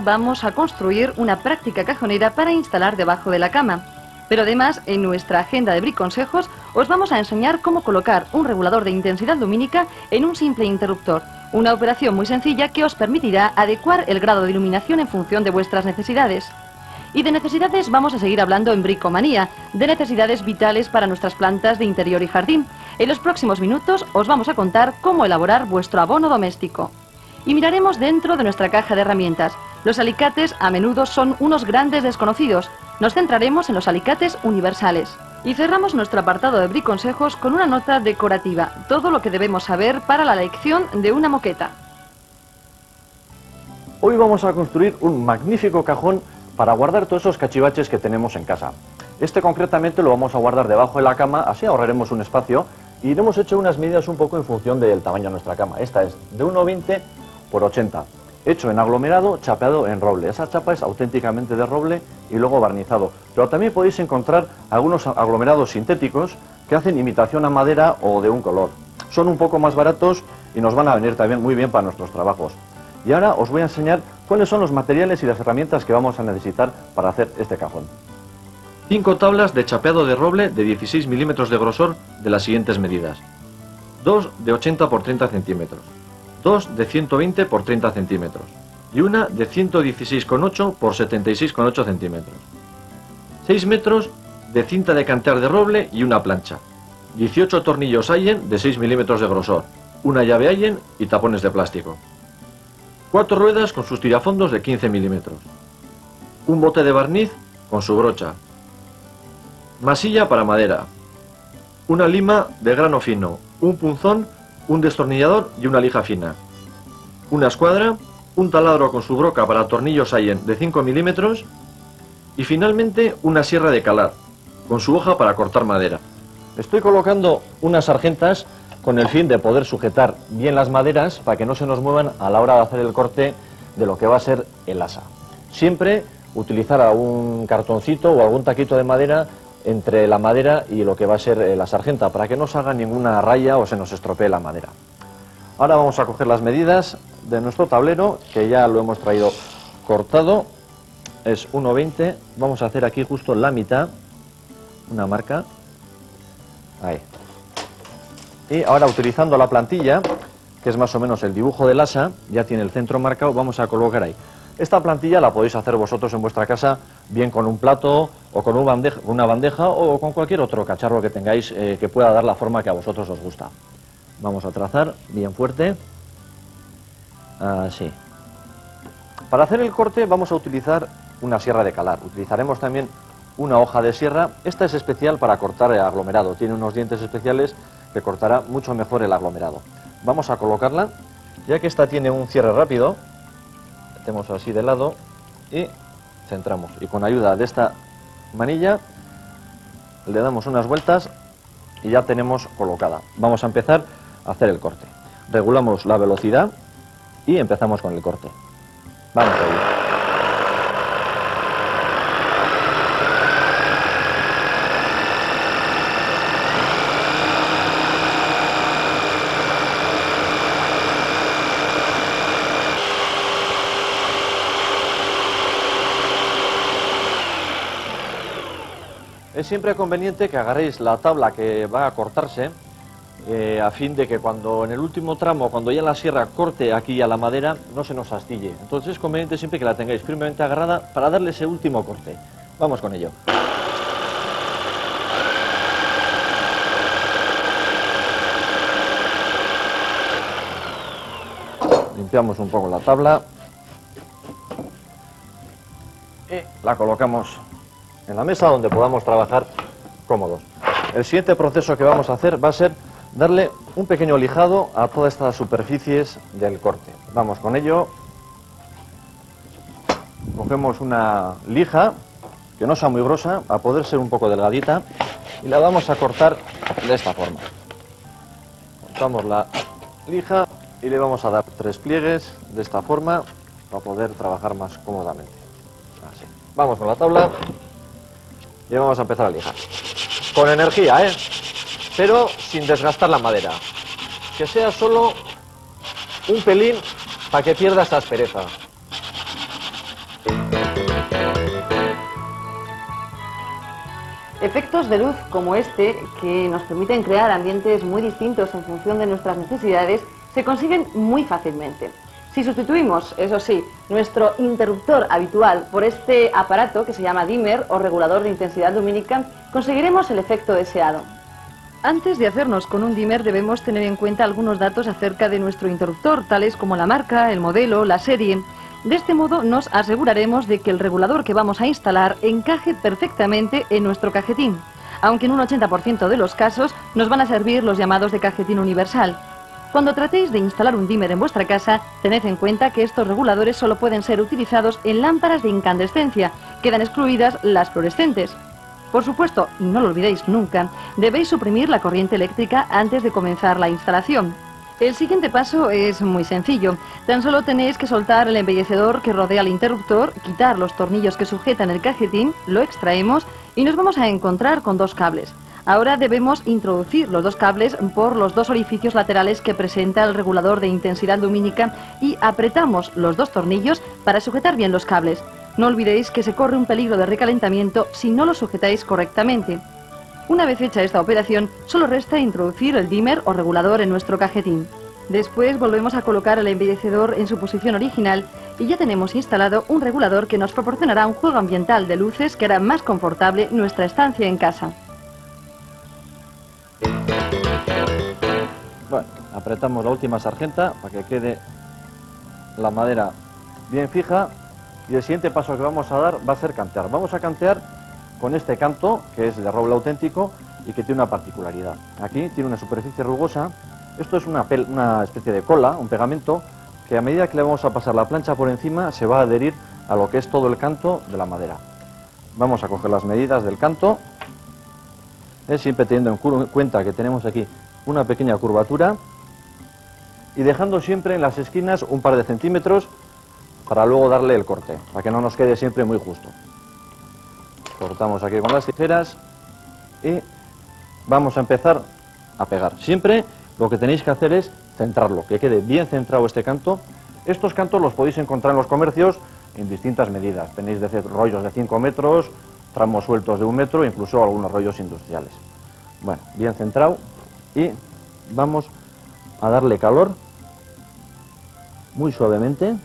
Vamos a construir una práctica cajonera para instalar debajo de la cama. Pero además, en nuestra agenda de Briconsejos, os vamos a enseñar cómo colocar un regulador de intensidad lumínica en un simple interruptor. Una operación muy sencilla que os permitirá adecuar el grado de iluminación en función de vuestras necesidades. Y de necesidades vamos a seguir hablando en Bricomanía, de necesidades vitales para nuestras plantas de interior y jardín. En los próximos minutos os vamos a contar cómo elaborar vuestro abono doméstico. Y miraremos dentro de nuestra caja de herramientas. Los alicates a menudo son unos grandes desconocidos. Nos centraremos en los alicates universales. Y cerramos nuestro apartado de Briconsejos con una nota decorativa. Todo lo que debemos saber para la elección de una moqueta. Hoy vamos a construir un magnífico cajón para guardar todos esos cachivaches que tenemos en casa. Este concretamente lo vamos a guardar debajo de la cama, así ahorraremos un espacio. Y hemos hecho unas medidas un poco en función del tamaño de nuestra cama. Esta es de 1,20 por 80. Hecho en aglomerado, chapeado en roble. Esa chapa es auténticamente de roble y luego barnizado. Pero también podéis encontrar algunos aglomerados sintéticos que hacen imitación a madera o de un color. Son un poco más baratos y nos van a venir también muy bien para nuestros trabajos. Y ahora os voy a enseñar cuáles son los materiales y las herramientas que vamos a necesitar para hacer este cajón. 5 tablas de chapeado de roble de 16 milímetros de grosor de las siguientes medidas. 2 de 80 por 30 centímetros. 2 de 120 por 30 centímetros y una de 116,8 por 76,8 centímetros. 6 metros de cinta de cantear de roble y una plancha. 18 tornillos Allen de 6 milímetros de grosor, una llave Allen y tapones de plástico. 4 ruedas con sus tirafondos de 15 milímetros. Un bote de barniz con su brocha. Masilla para madera. Una lima de grano fino, un punzón, un destornillador y una lija fina. Una escuadra, un taladro con su broca para tornillos Allen de 5 milímetros y finalmente una sierra de calar, con su hoja para cortar madera. Estoy colocando unas sargentas con el fin de poder sujetar bien las maderas para que no se nos muevan a la hora de hacer el corte de lo que va a ser el asa. Siempre utilizar algún cartoncito o algún taquito de madera entre la madera y lo que va a ser la sargenta, para que no se haga ninguna raya o se nos estropee la madera. Ahora vamos a coger las medidas de nuestro tablero, que ya lo hemos traído cortado. Es 1,20, vamos a hacer aquí justo la mitad, una marca, ahí. Y ahora, utilizando la plantilla, que es más o menos el dibujo del asa, ya tiene el centro marcado, vamos a colocar ahí. Esta plantilla la podéis hacer vosotros en vuestra casa, bien con un plato o con una bandeja o con cualquier otro cacharro que tengáis que pueda dar la forma que a vosotros os gusta. Vamos a trazar bien fuerte, así. Para hacer el corte vamos a utilizar una sierra de calar. Utilizaremos también una hoja de sierra. Esta es especial para cortar el aglomerado, tiene unos dientes especiales que cortará mucho mejor el aglomerado. Vamos a colocarla, ya que esta tiene un cierre rápido. Metemos así de lado y centramos. Y con ayuda de esta manilla le damos unas vueltas y ya tenemos colocada. Vamos a empezar a hacer el corte. Regulamos la velocidad y empezamos con el corte. Vamos a ir. Es siempre conveniente que agarréis la tabla que va a cortarse a fin de que cuando en el último tramo, cuando ya la sierra corte aquí a la madera, no se nos astille. Entonces es conveniente siempre que la tengáis firmemente agarrada para darle ese último corte. Vamos con ello. Limpiamos un poco la tabla y la colocamos en la mesa donde podamos trabajar cómodos. El siguiente proceso que vamos a hacer va a ser darle un pequeño lijado a todas estas superficies del corte. Vamos con ello. Cogemos una lija que no sea muy gruesa, a poder ser un poco delgadita, y la vamos a cortar de esta forma. Cortamos la lija y le vamos a dar 3 pliegues de esta forma para poder trabajar más cómodamente. Así. Vamos con la tabla y vamos a empezar a lijar. Con energía, pero sin desgastar la madera. Que sea solo un pelín para que pierda esa aspereza. Efectos de luz como este, que nos permiten crear ambientes muy distintos en función de nuestras necesidades, se consiguen muy fácilmente. Si sustituimos, eso sí, nuestro interruptor habitual por este aparato que se llama dimmer o regulador de intensidad lumínica, conseguiremos el efecto deseado. Antes de hacernos con un dimmer debemos tener en cuenta algunos datos acerca de nuestro interruptor, tales como la marca, el modelo, la serie. De este modo nos aseguraremos de que el regulador que vamos a instalar encaje perfectamente en nuestro cajetín, aunque en un 80% de los casos nos van a servir los llamados de cajetín universal. Cuando tratéis de instalar un dimmer en vuestra casa, tened en cuenta que estos reguladores solo pueden ser utilizados en lámparas de incandescencia, quedan excluidas las fluorescentes. Por supuesto, y no lo olvidéis nunca, debéis suprimir la corriente eléctrica antes de comenzar la instalación. El siguiente paso es muy sencillo. Tan solo tenéis que soltar el embellecedor que rodea el interruptor, quitar los tornillos que sujetan el cajetín, lo extraemos y nos vamos a encontrar con 2 cables. Ahora debemos introducir los 2 cables por los 2 orificios laterales que presenta el regulador de intensidad lumínica y apretamos los 2 tornillos para sujetar bien los cables. No olvidéis que se corre un peligro de recalentamiento si no lo sujetáis correctamente. Una vez hecha esta operación, solo resta introducir el dimmer o regulador en nuestro cajetín. Después volvemos a colocar el embellecedor en su posición original y ya tenemos instalado un regulador que nos proporcionará un juego ambiental de luces que hará más confortable nuestra estancia en casa. Bueno, apretamos la última sargenta para que quede la madera bien fija y el siguiente paso que vamos a dar va a ser cantear. Vamos a cantear con este canto, que es de roble auténtico y que tiene una particularidad. Aquí tiene una superficie rugosa. Esto es una especie de cola, un pegamento, que a medida que le vamos a pasar la plancha por encima se va a adherir a lo que es todo el canto de la madera. Vamos a coger las medidas del canto, siempre teniendo en cuenta que tenemos aquí una pequeña curvatura y dejando siempre en las esquinas un par de centímetros para luego darle el corte, para que no nos quede siempre muy justo. Cortamos aquí con las tijeras y vamos a empezar a pegar. Siempre lo que tenéis que hacer es centrarlo, que quede bien centrado este canto. Estos cantos los podéis encontrar en los comercios en distintas medidas. Tenéis desde rollos de 5 metros, tramos sueltos de 1 metro, incluso algunos rollos industriales. Bueno, bien centrado y vamos a darle calor muy suavemente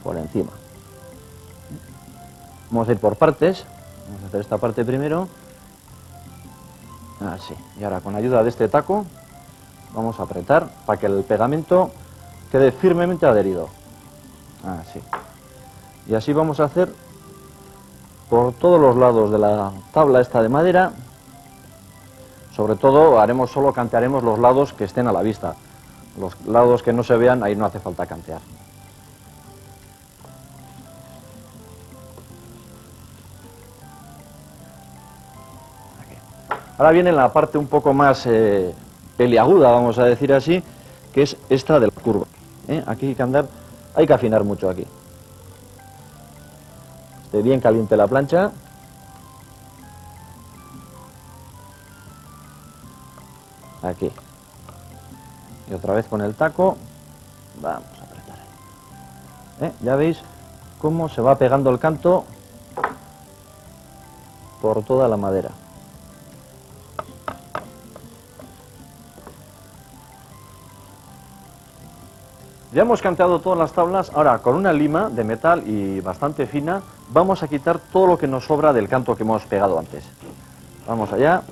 por encima. Vamos a ir por partes. Vamos a hacer esta parte primero. Así. Y ahora con ayuda de este taco vamos a apretar para que el pegamento quede firmemente adherido. Así. Y así vamos a hacer por todos los lados de la tabla esta de madera. Sobre todo solo cantearemos los lados que estén a la vista. Los lados que no se vean, ahí no hace falta cantear. Ahora viene la parte un poco más peliaguda, vamos a decir así, que es esta de la curva. Aquí hay que afinar mucho aquí. Esté bien caliente la plancha. Aquí. Y otra vez con el taco, vamos a apretar. Ya veis cómo se va pegando el canto por toda la madera. Ya hemos canteado todas las tablas. Ahora con una lima de metal y bastante fina vamos a quitar todo lo que nos sobra del canto que hemos pegado antes. Vamos allá,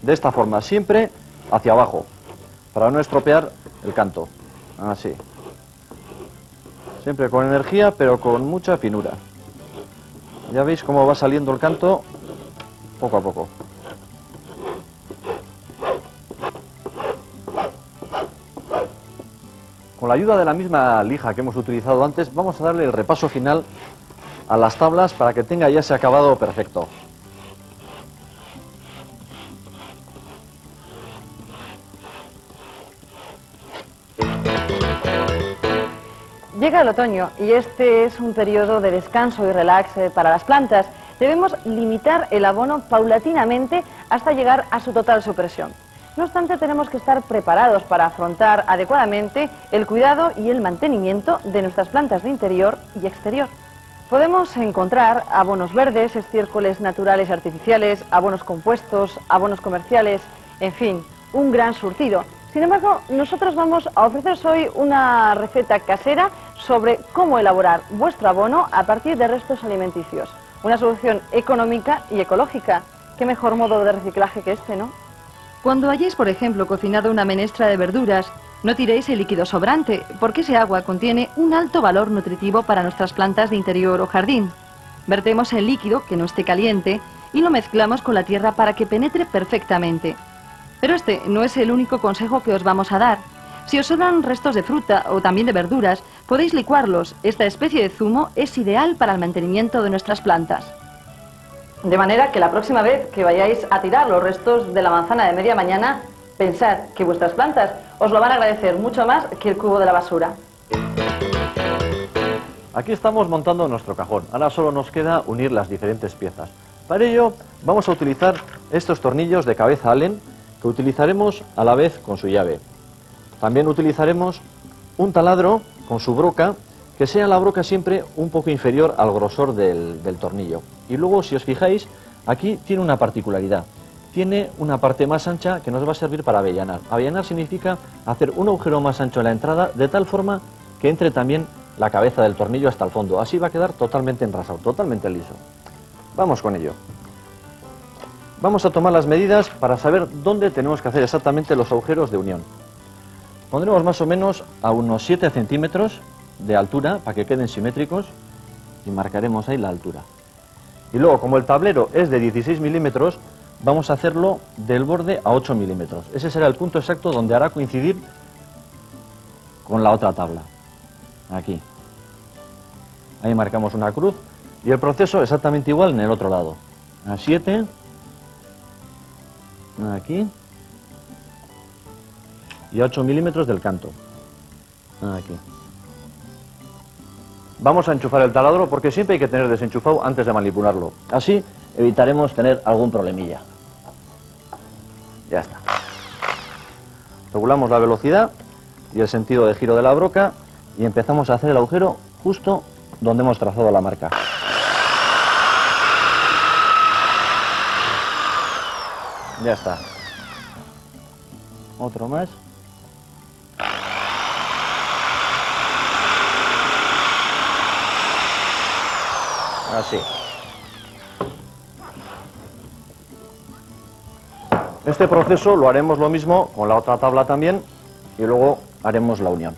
de esta forma, siempre hacia abajo, para no estropear el canto. Así. Siempre con energía, pero con mucha finura. Ya veis cómo va saliendo el canto poco a poco. Con la ayuda de la misma lija que hemos utilizado antes, vamos a darle el repaso final a las tablas para que tenga ya ese acabado perfecto. Llega el otoño y este es un periodo de descanso y relax para las plantas. Debemos limitar el abono paulatinamente hasta llegar a su total supresión. No obstante, tenemos que estar preparados para afrontar adecuadamente el cuidado y el mantenimiento de nuestras plantas de interior y exterior. Podemos encontrar abonos verdes, estiércoles naturales y artificiales, abonos compuestos, abonos comerciales, en fin, un gran surtido. Sin embargo, nosotros vamos a ofreceros hoy una receta casera sobre cómo elaborar vuestro abono a partir de restos alimenticios. Una solución económica y ecológica. Qué mejor modo de reciclaje que este, ¿no? Cuando hayáis, por ejemplo, cocinado una menestra de verduras, no tiréis el líquido sobrante, porque ese agua contiene un alto valor nutritivo para nuestras plantas de interior o jardín. Vertemos el líquido, que no esté caliente, y lo mezclamos con la tierra para que penetre perfectamente. Pero este no es el único consejo que os vamos a dar. Si os sobran restos de fruta o también de verduras, podéis licuarlos. Esta especie de zumo es ideal para el mantenimiento de nuestras plantas. De manera que la próxima vez que vayáis a tirar los restos de la manzana de media mañana, pensad que vuestras plantas os lo van a agradecer mucho más que el cubo de la basura. Aquí estamos montando nuestro cajón. Ahora solo nos queda unir las diferentes piezas. Para ello vamos a utilizar estos tornillos de cabeza Allen que utilizaremos a la vez con su llave. También utilizaremos un taladro con su broca, que sea la broca siempre un poco inferior al grosor del tornillo. Y luego, si os fijáis, aquí tiene una particularidad. Tiene una parte más ancha que nos va a servir para avellanar. Avellanar significa hacer un agujero más ancho en la entrada, de tal forma que entre también la cabeza del tornillo hasta el fondo. Así va a quedar totalmente enrasado, totalmente liso. Vamos con ello. Vamos a tomar las medidas para saber dónde tenemos que hacer exactamente los agujeros de unión. Pondremos más o menos a unos 7 centímetros de altura para que queden simétricos y marcaremos ahí la altura. Y luego, como el tablero es de 16 milímetros, vamos a hacerlo del borde a 8 milímetros. Ese será el punto exacto donde hará coincidir con la otra tabla. Aquí. Ahí marcamos una cruz y el proceso exactamente igual en el otro lado. A 7. Aquí. Y a 8 milímetros del canto. Aquí. Vamos a enchufar el taladro porque siempre hay que tener desenchufado antes de manipularlo. Así evitaremos tener algún problemilla. Ya está. Regulamos la velocidad y el sentido de giro de la broca y empezamos a hacer el agujero justo donde hemos trazado la marca. Ya está. Otro más. Así. Este proceso lo haremos lo mismo con la otra tabla también y luego haremos la unión.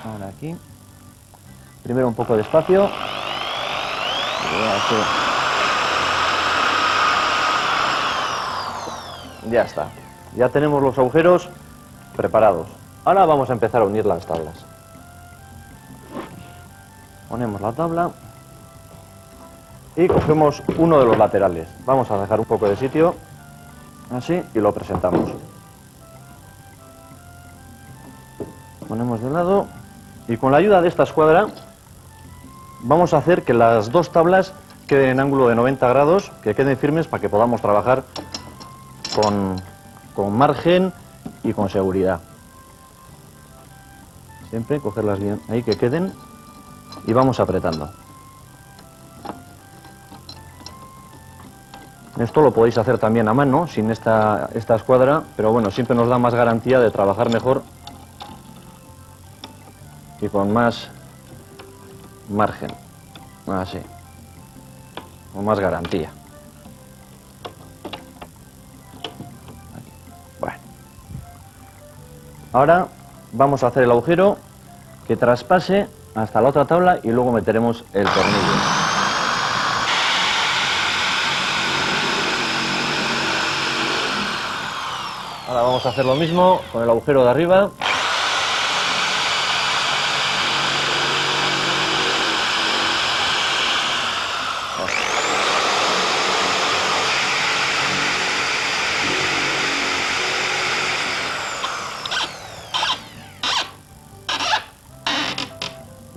Ahora aquí. Primero un poco despacio. Así. Ya está. Ya tenemos los agujeros preparados. Ahora vamos a empezar a unir las tablas. Ponemos la tabla y cogemos uno de los laterales. Vamos a dejar un poco de sitio, así, y lo presentamos. Ponemos de lado y con la ayuda de esta escuadra vamos a hacer que las dos tablas queden en ángulo de 90 grados, que queden firmes para que podamos trabajar con margen y con seguridad. Siempre cogerlas bien ahí, que queden, y vamos apretando. Esto lo podéis hacer también a mano, sin esta escuadra, pero bueno, siempre nos da más garantía de trabajar mejor y con más margen. Así. Con más garantía. Ahora vamos a hacer el agujero que traspase hasta la otra tabla y luego meteremos el tornillo. Ahora vamos a hacer lo mismo con el agujero de arriba.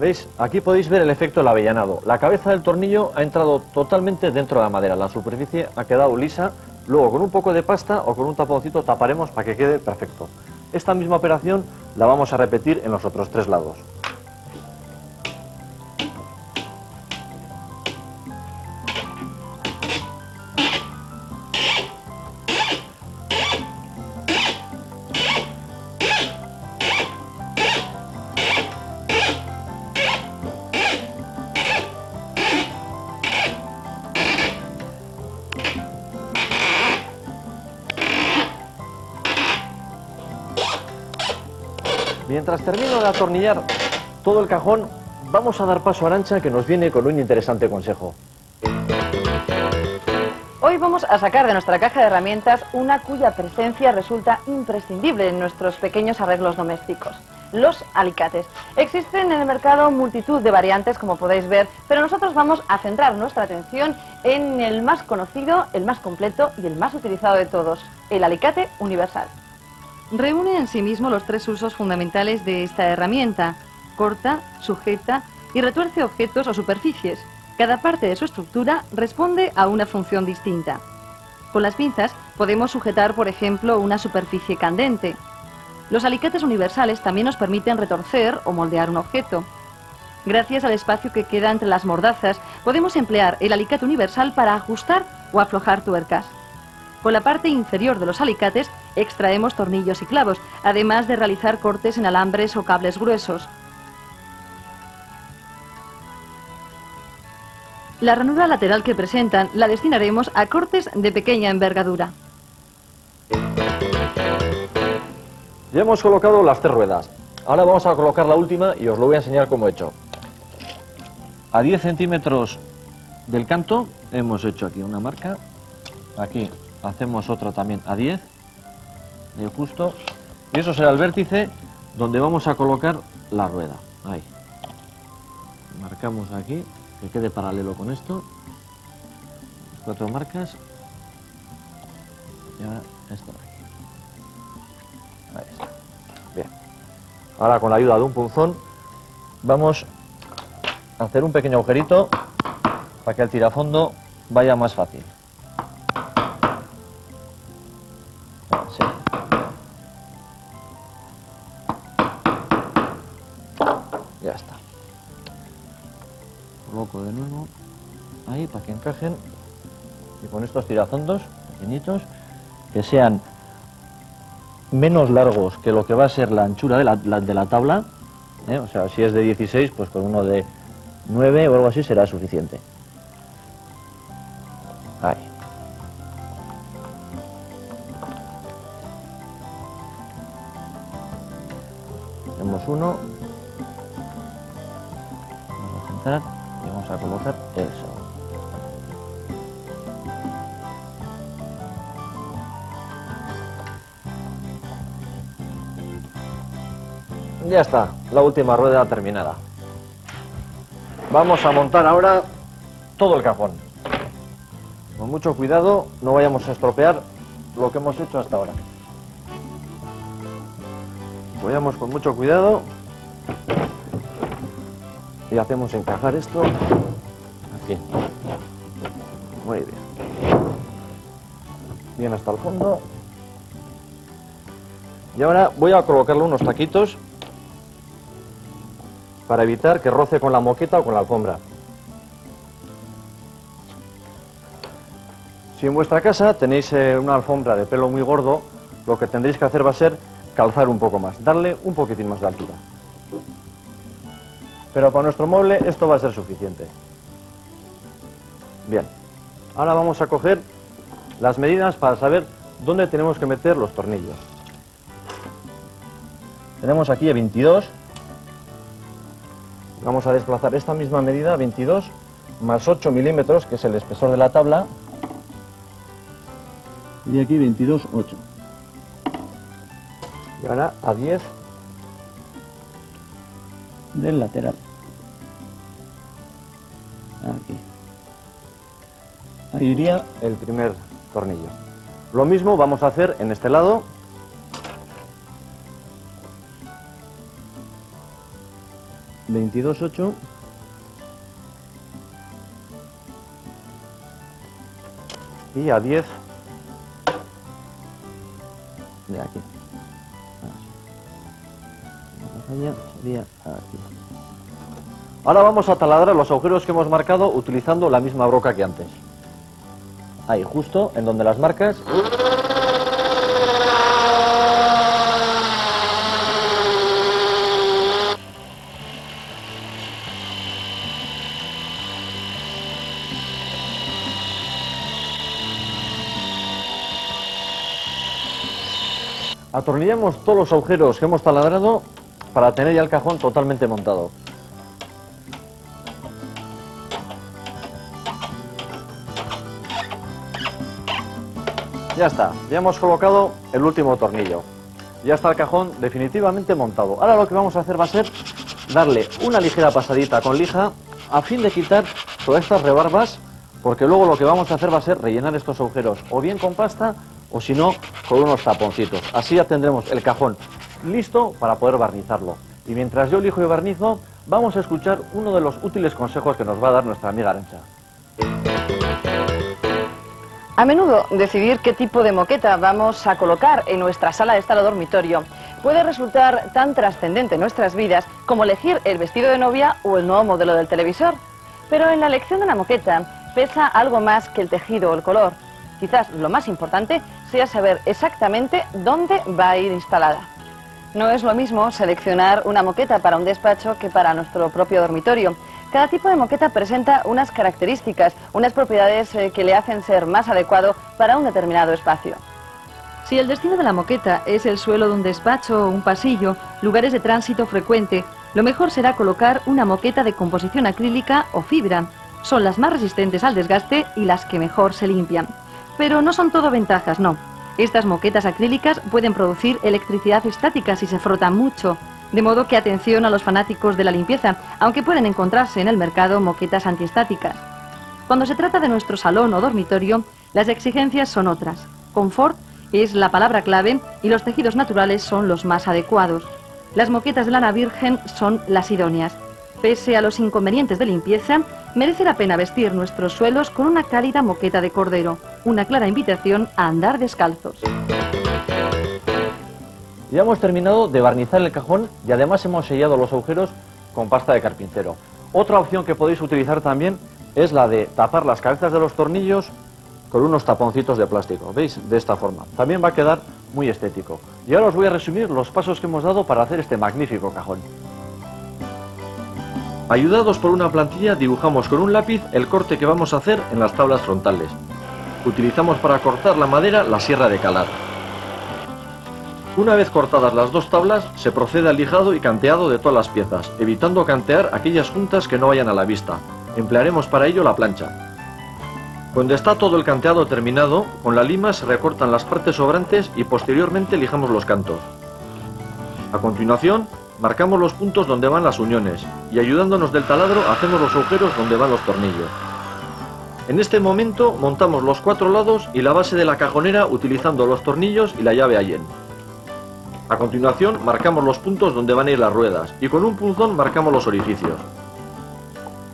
¿Veis? Aquí podéis ver el efecto del avellanado. La cabeza del tornillo ha entrado totalmente dentro de la madera. La superficie ha quedado lisa. Luego, con un poco de pasta o con un taponcito taparemos para que quede perfecto. Esta misma operación la vamos a repetir en los otros 3 lados. Mientras termino de atornillar todo el cajón, vamos a dar paso a Arantxa, que nos viene con un interesante consejo. Hoy vamos a sacar de nuestra caja de herramientas una cuya presencia resulta imprescindible en nuestros pequeños arreglos domésticos: los alicates. Existen en el mercado multitud de variantes, como podéis ver, pero nosotros vamos a centrar nuestra atención en el más conocido, el más completo y el más utilizado de todos: el alicate universal. Reúne en sí mismo los 3 usos fundamentales de esta herramienta: corta, sujeta y retuerce objetos o superficies. Cada parte de su estructura responde a una función distinta. Con las pinzas podemos sujetar, por ejemplo, una superficie candente. Los alicates universales también nos permiten retorcer o moldear un objeto. Gracias al espacio que queda entre las mordazas, podemos emplear el alicate universal para ajustar o aflojar tuercas. Con la parte inferior de los alicates extraemos tornillos y clavos, además de realizar cortes en alambres o cables gruesos. La ranura lateral que presentan la destinaremos a cortes de pequeña envergadura. Ya hemos colocado las 3 ruedas. Ahora vamos a colocar la última y os lo voy a enseñar cómo he hecho. A 10 centímetros del canto hemos hecho aquí una marca. Aquí hacemos otra también a 10, justo. Y eso será el vértice donde vamos a colocar la rueda. Ahí. Marcamos aquí, que quede paralelo con esto. 4 marcas. Y ahora esto de aquí. Ahí está. Bien. Ahora, con la ayuda de un punzón, vamos a hacer un pequeño agujerito para que el tirafondo vaya más fácil. Así. Ya está. Coloco de nuevo ahí para que encajen, y con estos tirafondos pequeñitos, que sean menos largos que lo que va a ser la anchura de la tabla, o sea, si es de 16, pues con uno de 9 o algo así será suficiente. Ahí. Tenemos uno. Vamos a centrar y vamos a colocar eso. Ya está, la última rueda terminada. Vamos a montar ahora todo el cajón. Con mucho cuidado, no vayamos a estropear lo que hemos hecho hasta ahora. Apoyamos con mucho cuidado y hacemos encajar esto aquí. Muy bien. Bien hasta el fondo. Y ahora voy a colocarle unos taquitos para evitar que roce con la moqueta o con la alfombra. Si en vuestra casa tenéis una alfombra de pelo muy gordo, lo que tendréis que hacer va a ser calzar un poco más, darle un poquitín más de altura. Pero para nuestro mueble esto va a ser suficiente. Bien, ahora vamos a coger las medidas para saber dónde tenemos que meter los tornillos. Tenemos aquí a 22. Vamos a desplazar esta misma medida, 22, más 8 milímetros, que es el espesor de la tabla. Y aquí 22, 8. Y ahora a 10 del lateral. Aquí. Ahí iría el primer tornillo. Lo mismo vamos a hacer en este lado. 22,8. Y a 10 de aquí. Sería aquí. Ahora vamos a taladrar los agujeros que hemos marcado utilizando la misma broca que antes. Ahí, justo en donde las marcas. Atornillamos todos los agujeros que hemos taladrado para tener ya el cajón totalmente montado. Ya está, ya hemos colocado el último tornillo. Ya está el cajón definitivamente montado. Ahora lo que vamos a hacer va a ser darle una ligera pasadita con lija a fin de quitar todas estas rebarbas, porque luego lo que vamos a hacer va a ser rellenar estos agujeros o bien con pasta o si no con unos taponcitos. Así ya tendremos el cajón listo para poder barnizarlo. Y mientras yo lijo y barnizo, vamos a escuchar uno de los útiles consejos que nos va a dar nuestra amiga Arantxa. A menudo, decidir qué tipo de moqueta vamos a colocar en nuestra sala de estar o dormitorio puede resultar tan trascendente en nuestras vidas como elegir el vestido de novia o el nuevo modelo del televisor. Pero en la elección de una moqueta pesa algo más que el tejido o el color. Quizás lo más importante sea saber exactamente dónde va a ir instalada. No es lo mismo seleccionar una moqueta para un despacho que para nuestro propio dormitorio. Cada tipo de moqueta presenta unas características, unas propiedades que le hacen ser más adecuado para un determinado espacio. Si el destino de la moqueta es el suelo de un despacho o un pasillo, lugares de tránsito frecuente, lo mejor será colocar una moqueta de composición acrílica o fibra. Son las más resistentes al desgaste y las que mejor se limpian. Pero no son todo ventajas, no. Estas moquetas acrílicas pueden producir electricidad estática si se frotan mucho. De modo que atención a los fanáticos de la limpieza, aunque pueden encontrarse en el mercado moquetas antiestáticas. Cuando se trata de nuestro salón o dormitorio, las exigencias son otras. Confort es la palabra clave y los tejidos naturales son los más adecuados. Las moquetas de lana virgen son las idóneas. Pese a los inconvenientes de limpieza, merece la pena vestir nuestros suelos con una cálida moqueta de cordero, una clara invitación a andar descalzos. Ya hemos terminado de barnizar el cajón y además hemos sellado los agujeros con pasta de carpintero. Otra opción que podéis utilizar también es la de tapar las cabezas de los tornillos con unos taponcitos de plástico. ¿Veis? De esta forma. También va a quedar muy estético. Y ahora os voy a resumir los pasos que hemos dado para hacer este magnífico cajón. Ayudados por una plantilla, dibujamos con un lápiz el corte que vamos a hacer en las tablas frontales. Utilizamos para cortar la madera la sierra de calar. Una vez cortadas las dos tablas, se procede al lijado y canteado de todas las piezas, evitando cantear aquellas juntas que no vayan a la vista. Emplearemos para ello la plancha. Cuando está todo el canteado terminado, con la lima se recortan las partes sobrantes y posteriormente lijamos los cantos. A continuación, marcamos los puntos donde van las uniones y ayudándonos del taladro hacemos los agujeros donde van los tornillos. En este momento montamos los 4 lados y la base de la cajonera utilizando los tornillos y la llave Allen. A continuación marcamos los puntos donde van a ir las ruedas y con un punzón marcamos los orificios.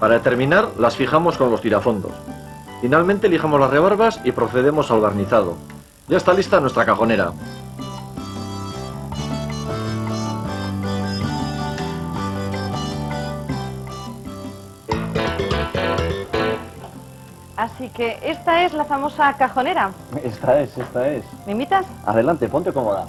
Para terminar las fijamos con los tirafondos. Finalmente lijamos las rebarbas y procedemos al barnizado. Ya está lista nuestra cajonera. Así que esta es la famosa cajonera. Esta es. ¿Me invitas? Adelante, ponte cómoda.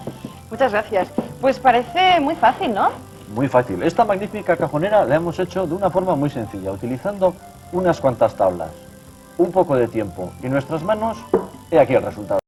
Muchas gracias. Pues parece muy fácil, ¿no? Muy fácil. Esta magnífica cajonera la hemos hecho de una forma muy sencilla, utilizando unas cuantas tablas, un poco de tiempo y nuestras manos. He aquí el resultado.